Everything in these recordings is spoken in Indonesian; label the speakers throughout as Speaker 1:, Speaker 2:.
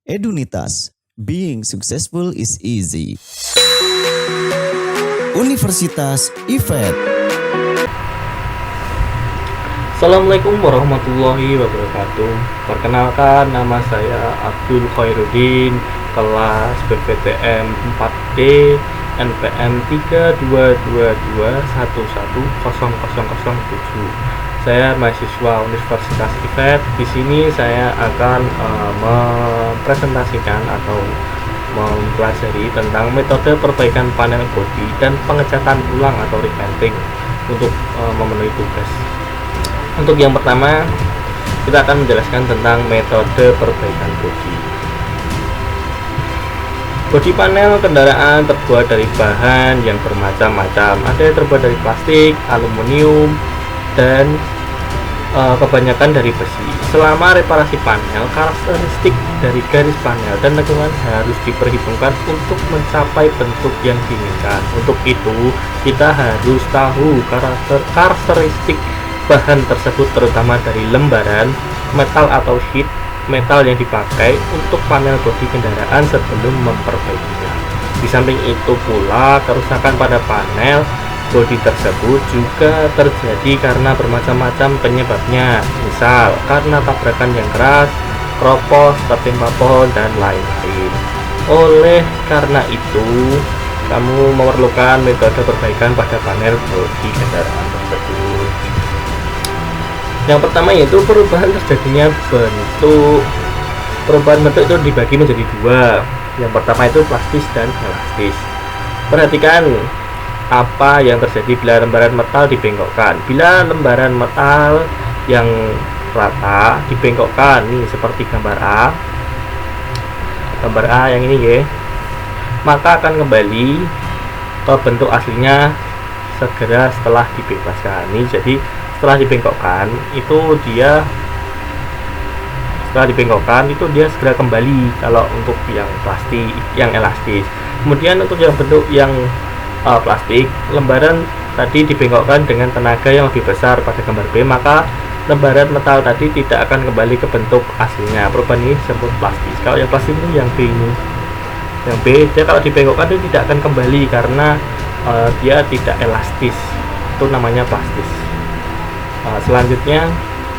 Speaker 1: Edunitas, being successful is easy. Universitas IFET.
Speaker 2: Assalamualaikum warahmatullahi wabarakatuh. Perkenalkan, nama saya Abdul Khairuddin, kelas BPTM 4D NPM 32221100007. Saya mahasiswa Universitas IFET. Di sini saya akan mempresentasikan atau mempelajari tentang metode perbaikan panel bodi dan pengecatan ulang atau repainting untuk memenuhi tugas. Untuk yang pertama, kita akan menjelaskan tentang metode perbaikan bodi. Bodi panel kendaraan terbuat dari bahan yang bermacam-macam. Ada yang terbuat dari plastik, aluminium, dan kebanyakan dari besi. Selama reparasi panel, karakteristik dari garis panel dan tegangan harus diperhitungkan untuk mencapai bentuk yang diinginkan. Untuk itu, kita harus tahu karakteristik bahan tersebut, terutama dari lembaran metal atau sheet metal yang dipakai untuk panel bodi kendaraan sebelum memperbaikinya. Di samping itu pula, kerusakan pada panel bodi tersebut juga terjadi karena bermacam-macam penyebabnya, misal karena tabrakan yang keras, keropos, tertimpa pohon, dan lain-lain. Oleh karena itu, kamu memerlukan metode perbaikan pada panel bodi kendaraan tersebut. Yang pertama yaitu perubahan terjadinya bentuk. Perubahan bentuk itu dibagi menjadi dua. Yang pertama itu plastis dan elastis. Perhatikan apa yang terjadi bila lembaran metal dibengkokkan. Bila lembaran metal yang rata dibengkokkan, nih seperti gambar A yang ini ya, maka akan kembali ke bentuk aslinya segera setelah dibebaskan. Nih, jadi setelah dibengkokkan itu dia segera kembali kalau untuk yang plastik, yang elastis. Kemudian untuk yang bentuk yang plastik, lembaran tadi dibengkokkan dengan tenaga yang lebih besar pada gambar B, maka lembaran metal tadi tidak akan kembali ke bentuk aslinya. Perubahan ini disebut plastis. Kalau yang plastik itu yang B ini, yang B, dia kalau dibengkokkan itu tidak akan kembali karena dia tidak elastis, itu namanya plastis. Selanjutnya,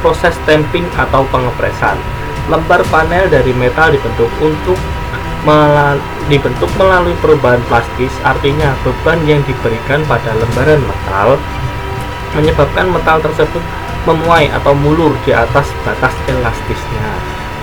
Speaker 2: proses stamping atau pengepresan. Lembar panel dari metal dibentuk melalui perubahan plastis, artinya beban yang diberikan pada lembaran metal menyebabkan metal tersebut memuai atau mulur di atas batas elastisnya.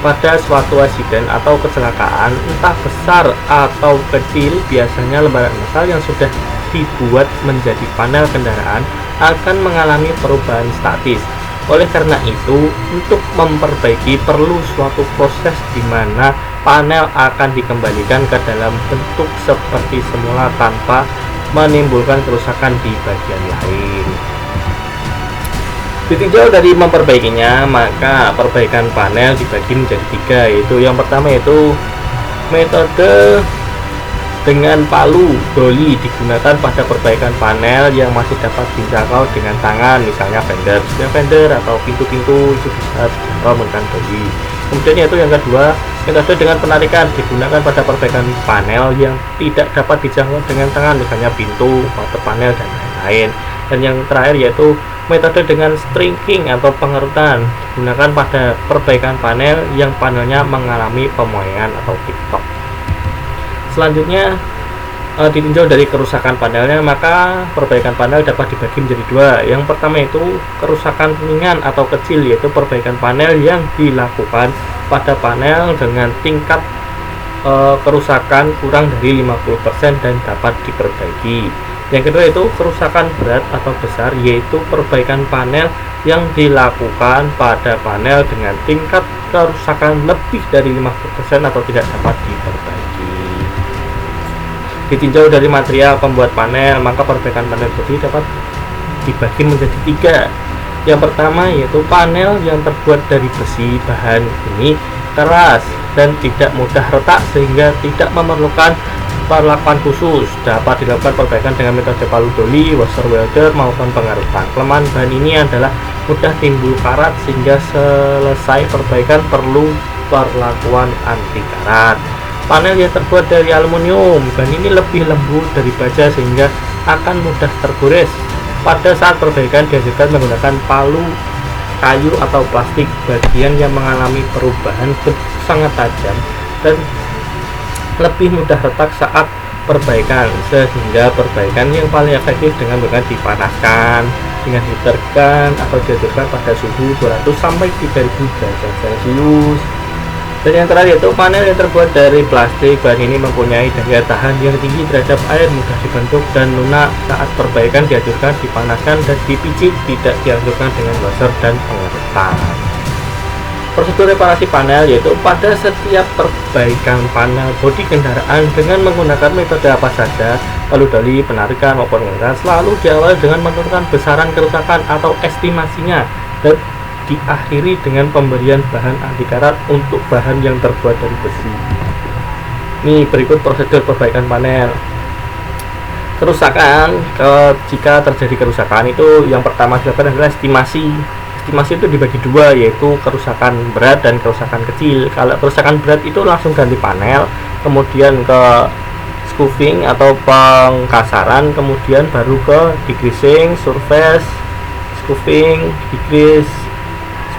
Speaker 2: Pada suatu insiden atau kecelakaan, entah besar atau kecil, biasanya lembaran metal yang sudah dibuat menjadi panel kendaraan akan mengalami perubahan statis. Oleh karena itu, untuk memperbaiki perlu suatu proses di mana panel akan dikembalikan ke dalam bentuk seperti semula tanpa menimbulkan kerusakan di bagian lain. Ditinjau dari memperbaikinya, maka perbaikan panel dibagi menjadi tiga, yaitu yang pertama yaitu metode dengan palu doli digunakan pada perbaikan panel yang masih dapat dijangkau dengan tangan, misalnya fender atau pintu-pintu itu bisa menggunakan doli. Kemudian yaitu yang kedua, metode dengan penarikan digunakan pada perbaikan panel yang tidak dapat dijangkau dengan tangan, misalnya pintu, water panel, dan lain-lain. Dan yang terakhir yaitu metode dengan stringking atau pengerutan digunakan pada perbaikan panel yang panelnya mengalami pemoyaian atau tip-top. Selanjutnya, ditinjau dari kerusakan panelnya, maka perbaikan panel dapat dibagi menjadi dua. Yang pertama itu kerusakan ringan atau kecil, yaitu perbaikan panel yang dilakukan pada panel dengan tingkat kerusakan kurang dari 50% dan dapat diperbaiki. Yang kedua itu kerusakan berat atau besar, yaitu perbaikan panel yang dilakukan pada panel dengan tingkat kerusakan lebih dari 50% atau tidak dapat diperbaiki. Ditinjau dari material pembuat panel, maka perbaikan panel bodi dapat dibagi menjadi tiga. Yang pertama yaitu panel yang terbuat dari besi. Bahan ini keras dan tidak mudah retak sehingga tidak memerlukan perlakuan khusus. Dapat dilakukan perbaikan dengan metode palu doli, washer welder maupun pengarutan. Kelemahan bahan ini adalah mudah timbul karat sehingga selesai perbaikan perlu perlakuan anti karat. Panel yang terbuat dari aluminium, bahan ini lebih lembut dari baja sehingga akan mudah tergores. Pada saat perbaikan dianjurkan menggunakan palu kayu atau plastik. Bagian yang mengalami perubahan bentuk sangat tajam dan lebih mudah retak saat perbaikan, sehingga perbaikan yang paling efektif dengan dipanaskan dengan heater gun atau dianjurkan pada suhu 200 sampai 3000 derajat Celcius. Dan yang terakhir yaitu panel yang terbuat dari plastik. Bahan ini mempunyai daya tahan yang tinggi terhadap air, mudah dibentuk dan lunak. Saat perbaikan dianjurkan dipanaskan dan dipijit, tidak dianjurkan dengan washer dan pengeretan. Prosedur reparasi panel yaitu pada setiap perbaikan panel bodi kendaraan dengan menggunakan metode apa saja, lalu dari penarikan maupun pengeretan, selalu diawali dengan menentukan besaran kerusakan atau estimasinya dan diakhiri dengan pemberian bahan anti karat untuk bahan yang terbuat dari besi. Nih, berikut prosedur perbaikan panel. Kerusakan, jika terjadi kerusakan itu yang pertama dilakukan adalah estimasi. Estimasi itu dibagi dua, yaitu kerusakan berat dan kerusakan kecil. Kalau kerusakan berat itu langsung ganti panel, kemudian ke scuffing atau pengkasaran, kemudian baru ke degreasing, surface, scuffing, degrease,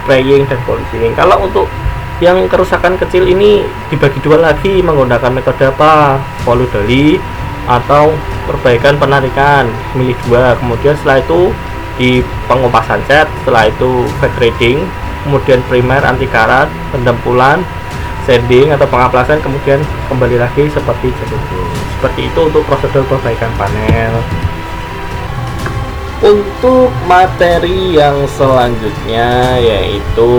Speaker 2: spraying dan polishing. Kalau untuk yang kerusakan kecil ini dibagi dua lagi menggunakan metode apa? Polidoli atau perbaikan penarikan, milih dua. Kemudian setelah itu di pengompasan cat, setelah itu fat treating, kemudian primer anti karat, pendempulan, sanding atau pengaplasan, kemudian kembali lagi seperti jadi. Seperti itu untuk prosedur perbaikan panel. Untuk materi yang selanjutnya yaitu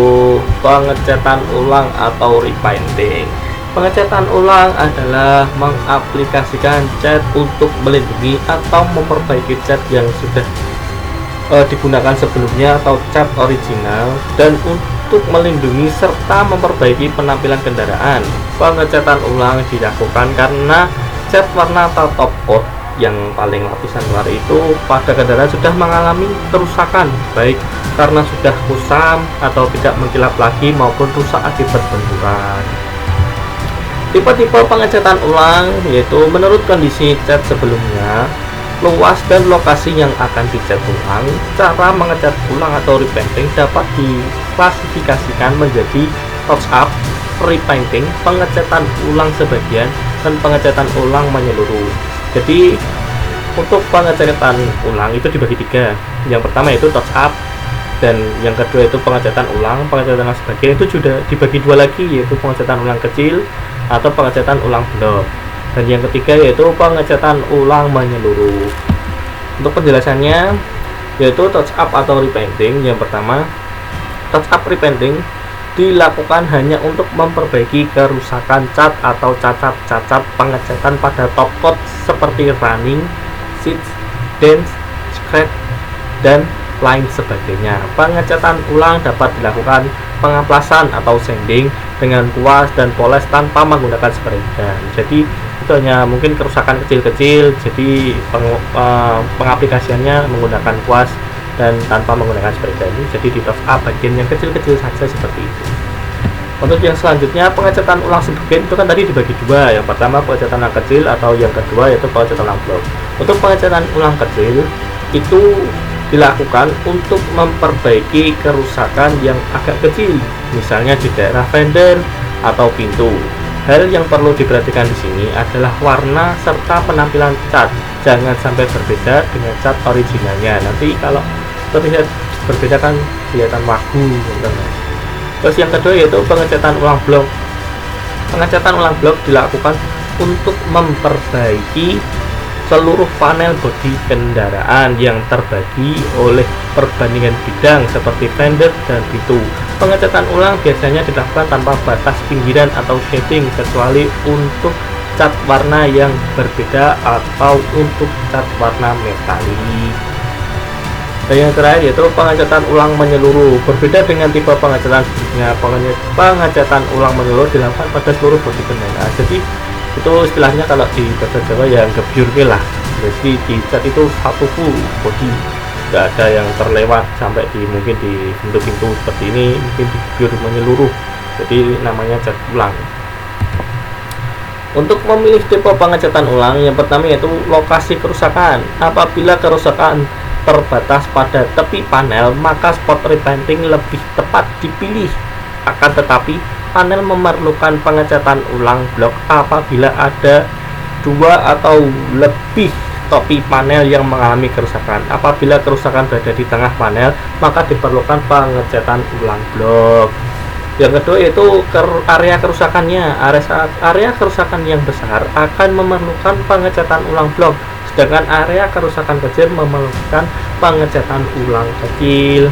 Speaker 2: pengecatan ulang atau repainting. Pengecatan ulang adalah mengaplikasikan cat untuk melindungi atau memperbaiki cat yang sudah digunakan sebelumnya atau cat original, dan untuk melindungi serta memperbaiki penampilan kendaraan. Pengecatan ulang dilakukan karena cat warna atau top coat yang paling lapisan luar itu pada kendaraan sudah mengalami kerusakan, baik karena sudah kusam atau tidak mengkilap lagi maupun rusak akibat benturan. Tipe-tipe pengecatan ulang yaitu menurut kondisi cat sebelumnya, luas dan lokasi yang akan dicat ulang. Cara mengecat ulang atau repainting dapat diklasifikasikan menjadi touch up, repainting, pengecatan ulang sebagian, dan pengecatan ulang menyeluruh. Jadi untuk pengecatan ulang itu dibagi tiga. Yang pertama itu touch up, dan yang kedua itu pengecatan ulang. Pengecatan ulang sebagian itu sudah dibagi dua lagi, yaitu pengecatan ulang kecil atau pengecatan ulang blok. Dan yang ketiga yaitu pengecatan ulang menyeluruh. Untuk penjelasannya yaitu touch up atau repainting. Yang pertama, touch up repainting dilakukan hanya untuk memperbaiki kerusakan cat atau cacat-cacat pengecatan pada top coat seperti running, seats, dents, scratch, dan lain sebagainya. Pengecatan ulang dapat dilakukan pengaplasan atau sanding dengan kuas dan poles tanpa menggunakan spray gun. Jadi itu hanya mungkin kerusakan kecil-kecil, jadi pengaplikasiannya menggunakan kuas dan tanpa menggunakan spray gun. Jadi di touch up bagian yang kecil-kecil saja seperti itu. Untuk yang selanjutnya pengecatan ulang sebagian itu kan tadi dibagi dua. Yang pertama pengecatan ulang kecil atau yang kedua yaitu pengecatan ulang blok. Untuk pengecatan ulang kecil itu dilakukan untuk memperbaiki kerusakan yang agak kecil, misalnya di daerah fender atau pintu. Hal yang perlu diperhatikan di sini adalah warna serta penampilan cat. Jangan sampai berbeda dengan cat originalnya. Nanti kalau terlihat berbeda kan kelihatan wagu. Terus yang kedua yaitu pengecatan ulang blok. Pengecatan ulang blok dilakukan untuk memperbaiki seluruh panel bodi kendaraan yang terbagi oleh perbandingan bidang seperti fender dan pintu. Pengecatan ulang biasanya dilakukan tanpa batas pinggiran atau shading kecuali untuk cat warna yang berbeda atau untuk cat warna metalik. Dan yang terakhir yaitu pengecatan ulang menyeluruh. Berbeda dengan tipe pengecatan sebelumnya, pengecatan ulang menyeluruh dilakukan pada seluruh bodi kendaraan. Jadi itu istilahnya kalau di bahasa Jawa ya gebyur lah. Jadi di cat itu satu full body, nggak ada yang terlewat sampai di mungkin di pintu-pintu seperti ini, mungkin di gebyur menyeluruh jadi namanya cat ulang. Untuk memilih tipe pengecatan ulang, yang pertama yaitu lokasi kerusakan. Apabila kerusakan terbatas pada tepi panel, maka spot repainting lebih tepat dipilih. Akan tetapi, panel memerlukan pengecatan ulang blok apabila ada 2 atau lebih topi panel yang mengalami kerusakan. Apabila kerusakan berada di tengah panel, maka diperlukan pengecatan ulang blok. Yang kedua yaitu area kerusakannya. Area kerusakan yang besar akan memerlukan pengecatan ulang blok, sedangkan area kerusakan kecil memerlukan pengecatan ulang kecil.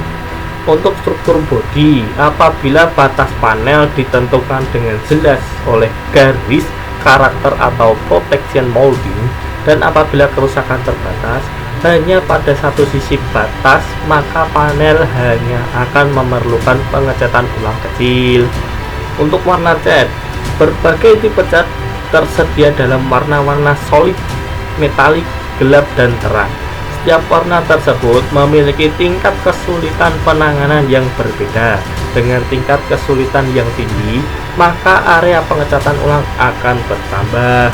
Speaker 2: Untuk struktur bodi, apabila batas panel ditentukan dengan jelas oleh garis, karakter atau protection molding, dan apabila kerusakan terbatas hanya pada satu sisi batas, maka panel hanya akan memerlukan pengecatan ulang kecil. Untuk warna cat, berbagai tipe cat tersedia dalam warna-warna solid, metalik, gelap, dan terang. Setiap warna tersebut memiliki tingkat kesulitan penanganan yang berbeda. Dengan tingkat kesulitan yang tinggi, maka area pengecatan ulang akan bertambah.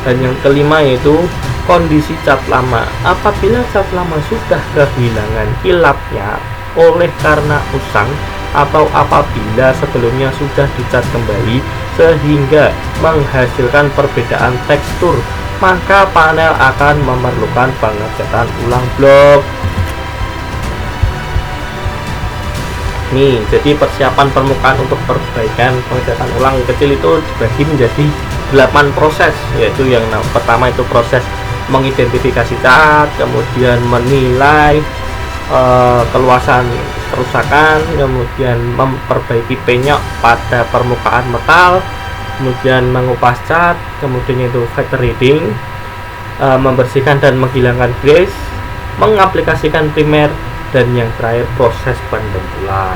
Speaker 2: Dan yang kelima yaitu kondisi cat lama. Apabila cat lama sudah kehilangan kilapnya oleh karena usang, atau apabila sebelumnya sudah dicat kembali sehingga menghasilkan perbedaan tekstur, maka panel akan memerlukan pengecatan ulang blok. Nih, jadi persiapan permukaan untuk perbaikan pengecatan ulang kecil itu dibagi menjadi 8 proses, yaitu yang pertama itu proses mengidentifikasi cat, kemudian menilai keluasan kerusakan, kemudian memperbaiki penyok pada permukaan metal, kemudian mengupas cat, kemudian itu factor reading, membersihkan dan menghilangkan grease, mengaplikasikan primer, dan yang terakhir proses pendentulan.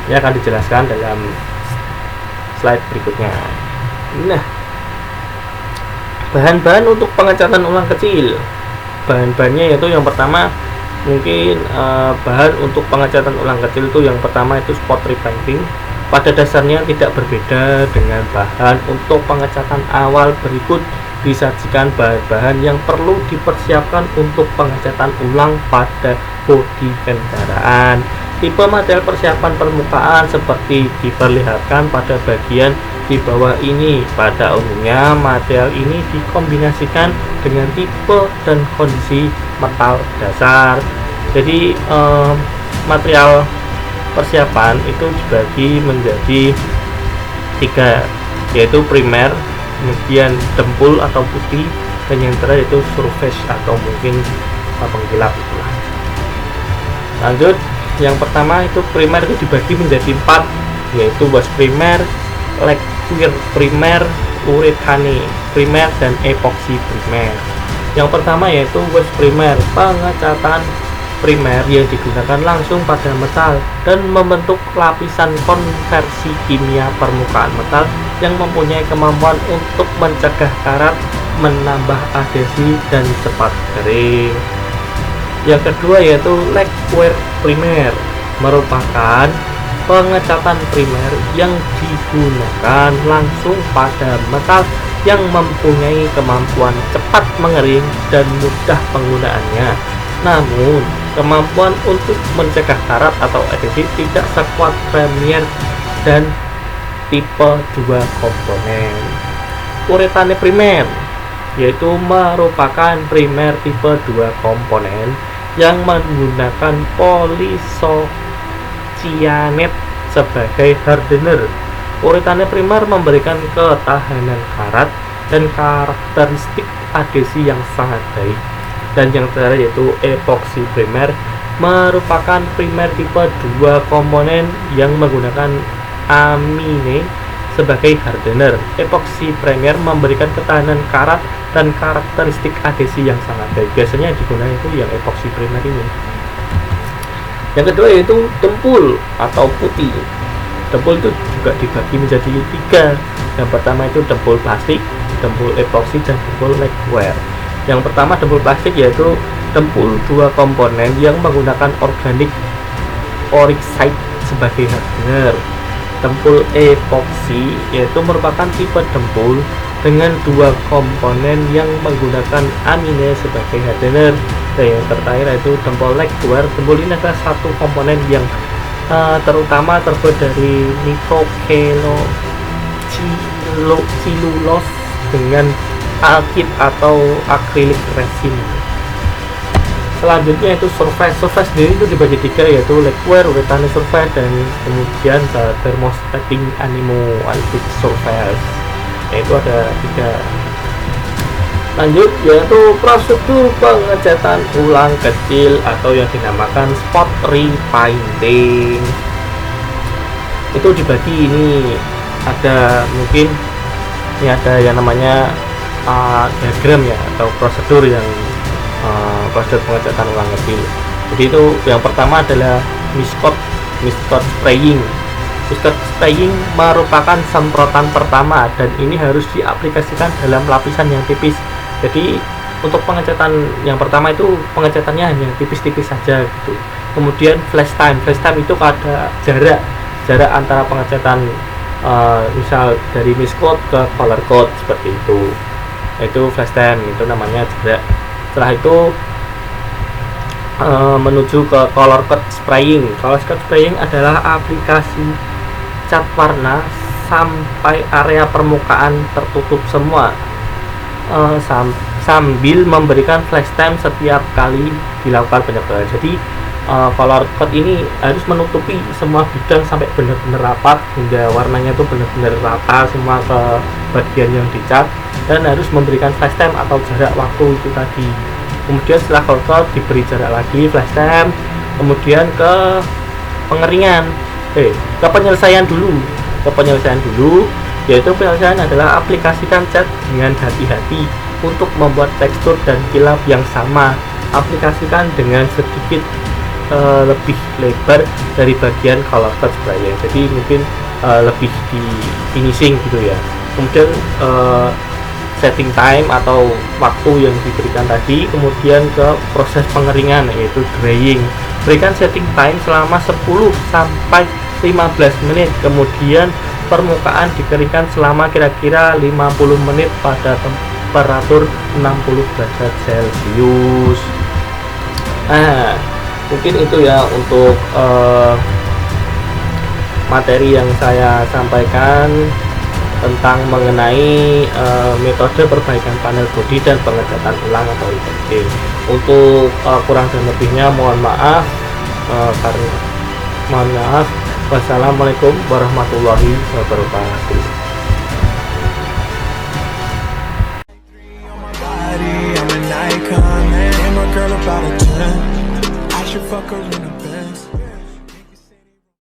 Speaker 2: Ini akan dijelaskan dalam slide berikutnya. Nah, bahan-bahan untuk pengecatan ulang kecil, bahan-bahannya yaitu yang pertama mungkin bahan untuk pengecatan ulang kecil itu yang pertama itu spot repainting. Pada dasarnya tidak berbeda dengan bahan untuk pengecatan awal. Berikut disajikan bahan-bahan yang perlu dipersiapkan untuk pengecatan ulang pada bodi kendaraan. Tipe material persiapan permukaan seperti diperlihatkan pada bagian di bawah ini. Pada umumnya material ini dikombinasikan dengan tipe dan kondisi metal dasar. Jadi material persiapan itu dibagi menjadi 3, yaitu primer, kemudian dempul atau putih, dan yang terakhir itu surface atau mungkin pengkilap itulah. Lanjut, yang pertama itu primer itu dibagi menjadi 4, yaitu wash primer, lacquer primer, urethane primer, dan epoxy primer. Yang pertama yaitu wash primer, pengecatan primer yang digunakan langsung pada metal dan membentuk lapisan konversi kimia permukaan metal yang mempunyai kemampuan untuk mencegah karat, menambah adhesi, dan cepat kering. Yang kedua yaitu lacquer primer, merupakan pengecatan primer yang digunakan langsung pada metal yang mempunyai kemampuan cepat mengering dan mudah penggunaannya. Namun, kemampuan untuk mencegah karat atau adhesi tidak sekuat primer dan tipe 2 komponen. Urethane primer yaitu merupakan primer tipe 2 komponen yang menggunakan polisocyanate sebagai hardener. Urethane primer memberikan ketahanan karat dan karakteristik adhesi yang sangat baik. Dan yang terakhir yaitu epoxy primer, merupakan primer tipe 2 komponen yang menggunakan amine sebagai hardener. Epoxy primer memberikan ketahanan karat dan karakteristik adhesi yang sangat baik. Biasanya digunakan itu yang epoxy primer ini. Yang kedua yaitu dempul atau putih. Dempul itu juga dibagi menjadi 3. Yang pertama itu dempul plastik, dempul epoxy, dan dempul lacquer. Yang pertama dempul plastik yaitu dempul 2 komponen yang menggunakan organic oxide sebagai hardener. dempul epoxy, yaitu merupakan tipe dempul dengan dua komponen yang menggunakan amine sebagai hardener. Dan yang terakhir yaitu dempul lacquer. Dempul ini adalah satu komponen yang terutama terbuat dari nitrocellulosa dengan alkit atau akrilik resin. Selanjutnya itu surface. Surface sendiri itu dibagi tiga, yaitu lacquer, uretane surface, dan kemudian thermostatic animoelastic surface. Yaitu ada tiga. Lanjut yaitu prosedur pengecatan ulang kecil atau yang dinamakan spot repainting. Itu dibagi ini ada mungkin ini ada yang namanya diagram ya, atau prosedur yang prosedur pengecatan ulang kecil. Jadi itu yang pertama adalah miscoat spraying. Miscoat spraying merupakan semprotan pertama dan ini harus diaplikasikan dalam lapisan yang tipis. Jadi untuk pengecatan yang pertama itu pengecatannya hanya tipis-tipis saja gitu. Kemudian flash time itu ada jarak antara pengecatan misal dari miscoat ke color coat seperti itu. Itu flash time, itu namanya jarak. Setelah itu menuju ke color coat spraying. Color coat spraying adalah aplikasi cat warna sampai area permukaan tertutup semua, sambil memberikan flash time setiap kali dilakukan penyebaran. Jadi color coat ini harus menutupi semua bidang sampai benar-benar rapat hingga warnanya itu benar-benar rata semua ke bagian yang dicat, dan harus memberikan flash time atau jarak waktu itu tadi. Kemudian setelah color coat diberi jarak lagi, flash time, kemudian ke pengeringan, ke penyelesaian dulu, yaitu penyelesaian adalah aplikasikan cat dengan hati-hati untuk membuat tekstur dan kilap yang sama. Aplikasikan dengan sedikit lebih lebar dari bagian color coat sprayer, jadi mungkin lebih di finishing gitu ya. Kemudian setting time atau waktu yang diberikan tadi, kemudian ke proses pengeringan yaitu drying. Berikan setting time selama 10 sampai 15 menit, kemudian permukaan dikeringkan selama kira-kira 50 menit pada temperatur 60 derajat Celcius. Mungkin itu ya untuk materi yang saya sampaikan tentang mengenai metode perbaikan panel bodi dan pengecatan ulang atau repainting. Untuk kurang dan lebihnya mohon maaf. Wassalamualaikum warahmatullahi wabarakatuh.
Speaker 3: I'm an icon, man. And my girl about a 10. I should fuck her in the Benz.